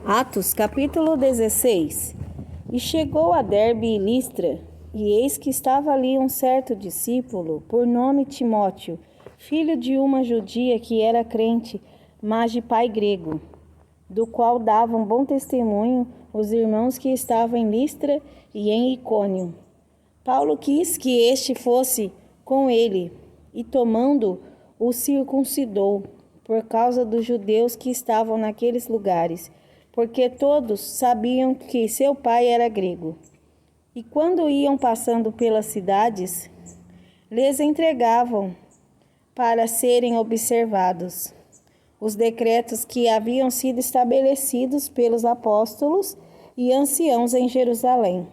Atos, capítulo 16. E chegou a Derbe e Listra, e eis que estava ali um certo discípulo, por nome Timóteo, filho de uma judia que era crente, mas de pai grego, do qual davam bom testemunho os irmãos que estavam em Listra e em Icônio. Paulo quis que este fosse com ele, e tomando-o, o circuncidou, por causa dos judeus que estavam naqueles lugares, porque todos sabiam que seu pai era grego. E quando iam passando pelas cidades, lhes entregavam para serem observados os decretos que haviam sido estabelecidos pelos apóstolos e anciãos em Jerusalém.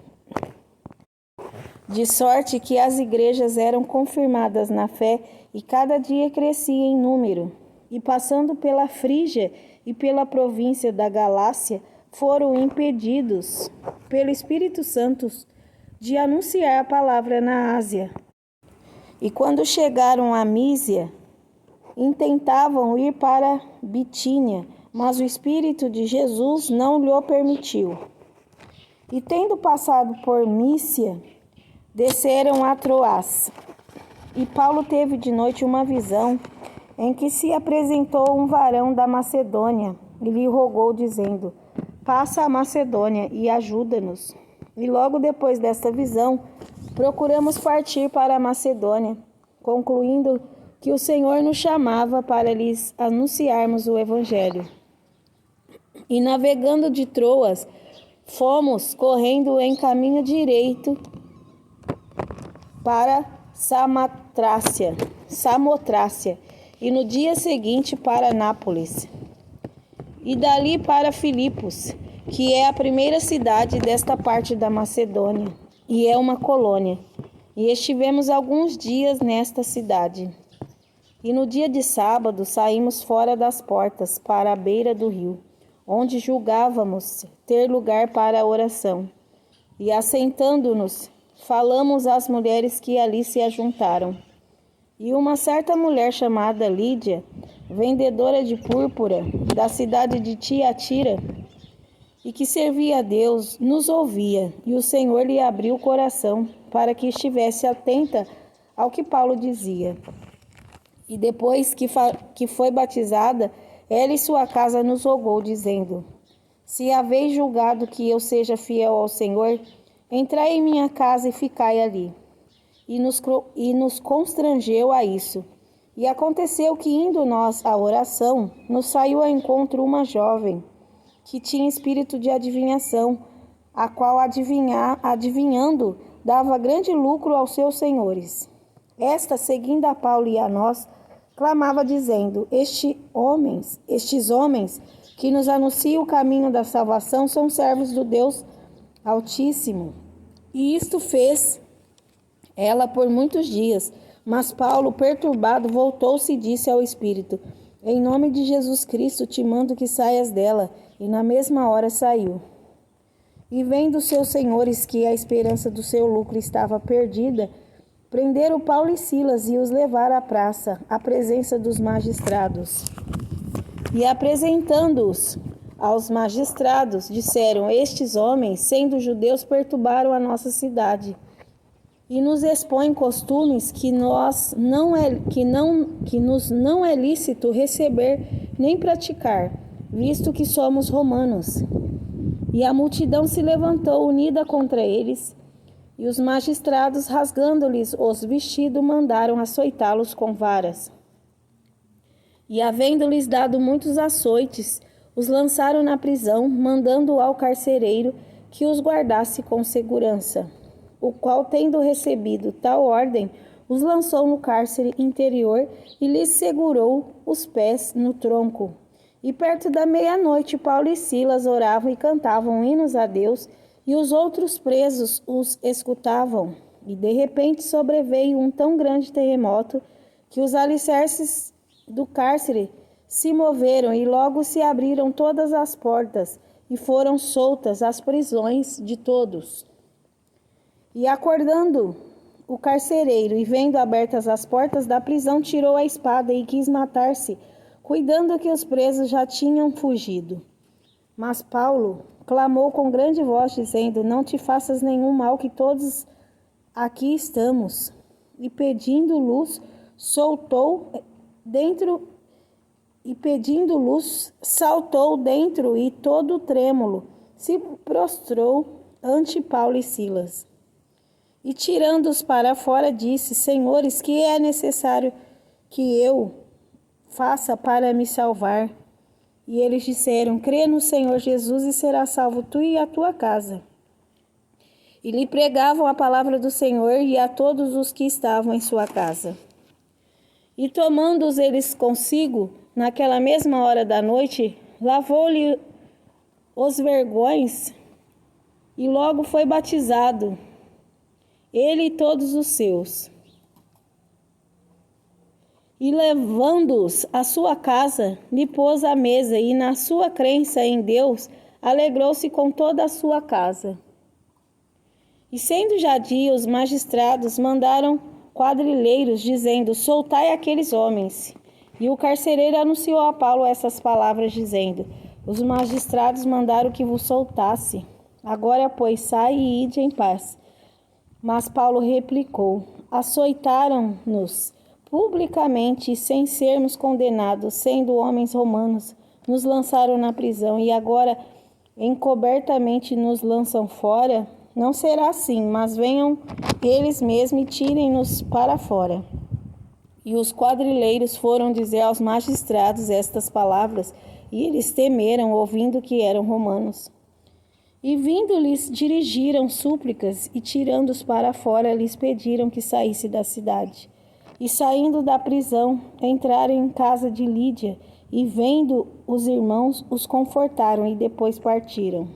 De sorte que as igrejas eram confirmadas na fé e cada dia crescia em número. E passando pela Frígia e pela província da Galácia, foram impedidos pelo Espírito Santo de anunciar a palavra na Ásia. E quando chegaram a Mísia, intentavam ir para Bitínia, mas o Espírito de Jesus não lhe permitiu. E tendo passado por Mísia, desceram a Troás. E Paulo teve de noite uma visão, em que se apresentou um varão da Macedônia e lhe rogou, dizendo: passa a Macedônia e ajuda-nos. E logo depois desta visão, procuramos partir para a Macedônia, concluindo que o Senhor nos chamava para lhes anunciarmos o Evangelho. E navegando de Troas, fomos correndo em caminho direito para Samotrácia, e no dia seguinte para Nápoles, e dali para Filipos, que é a primeira cidade desta parte da Macedônia, e é uma colônia. E estivemos alguns dias nesta cidade. E no dia de sábado saímos fora das portas, para a beira do rio, onde julgávamos ter lugar para a oração. E assentando-nos, falamos às mulheres que ali se ajuntaram. E uma certa mulher chamada Lídia, vendedora de púrpura da cidade de Tiatira, e que servia a Deus, nos ouvia, e o Senhor lhe abriu o coração para que estivesse atenta ao que Paulo dizia. E depois que foi batizada, ela e sua casa nos rogou, dizendo: se haveis julgado que eu seja fiel ao Senhor, entrai em minha casa e ficai ali. E nos constrangeu a isso. E aconteceu que, indo nós à oração, nos saiu ao encontro uma jovem, que tinha espírito de adivinhação, a qual, adivinhando, dava grande lucro aos seus senhores. Esta, seguindo a Paulo e a nós, clamava, dizendo: estes homens que nos anunciam o caminho da salvação são servos do Deus Altíssimo. E isto fez ela por muitos dias. Mas Paulo, perturbado, voltou-se e disse ao Espírito: em nome de Jesus Cristo te mando que saias dela. E na mesma hora saiu. E vendo seus senhores que a esperança do seu lucro estava perdida, prenderam Paulo e Silas e os levaram à praça, à presença dos magistrados. E apresentando-os aos magistrados, disseram: estes homens, sendo judeus, perturbaram a nossa cidade e nos expõem costumes que nos não é lícito receber nem praticar, visto que somos romanos. E a multidão se levantou unida contra eles, e os magistrados, rasgando-lhes os vestidos, mandaram açoitá-los com varas. E havendo-lhes dado muitos açoites, os lançaram na prisão, mandando ao carcereiro que os guardasse com segurança, o qual, tendo recebido tal ordem, os lançou no cárcere interior e lhes segurou os pés no tronco. E perto da meia-noite, Paulo e Silas oravam e cantavam hinos a Deus, e os outros presos os escutavam. E de repente sobreveio um tão grande terremoto que os alicerces do cárcere se moveram, e logo se abriram todas as portas, e foram soltas as prisões de todos. E acordando o carcereiro, e vendo abertas as portas da prisão, tirou a espada e quis matar-se, cuidando que os presos já tinham fugido. Mas Paulo clamou com grande voz, dizendo: Não te faças nenhum mal, que todos aqui estamos. E pedindo luz, saltou dentro e todo trêmulo se prostrou ante Paulo e Silas. E tirando-os para fora, disse: Senhores, que é necessário que eu faça para me salvar? E eles disseram: Crê no Senhor Jesus e serás salvo tu e a tua casa. E lhe pregavam a palavra do Senhor e a todos os que estavam em sua casa. E tomando-os eles consigo, naquela mesma hora da noite, lavou-lhe os vergões e logo foi batizado, ele e todos os seus. E levando-os à sua casa, lhe pôs à mesa, e na sua crença em Deus, alegrou-se com toda a sua casa. E sendo já dia, os magistrados mandaram quadrilheiros, dizendo: Soltai aqueles homens. E o carcereiro anunciou a Paulo essas palavras, dizendo: Os magistrados mandaram que vos soltasse. Agora, pois, sai e ide em paz. Mas Paulo replicou: Açoitaram-nos publicamente, sem sermos condenados, sendo homens romanos, nos lançaram na prisão e agora encobertamente nos lançam fora? Não será assim, mas venham eles mesmos e tirem-nos para fora. E os quadrilheiros foram dizer aos magistrados estas palavras, e eles temeram, ouvindo que eram romanos. E vindo-lhes dirigiram súplicas, e tirando-os para fora, lhes pediram que saísse da cidade. E saindo da prisão, entraram em casa de Lídia, e vendo os irmãos, os confortaram, e depois partiram.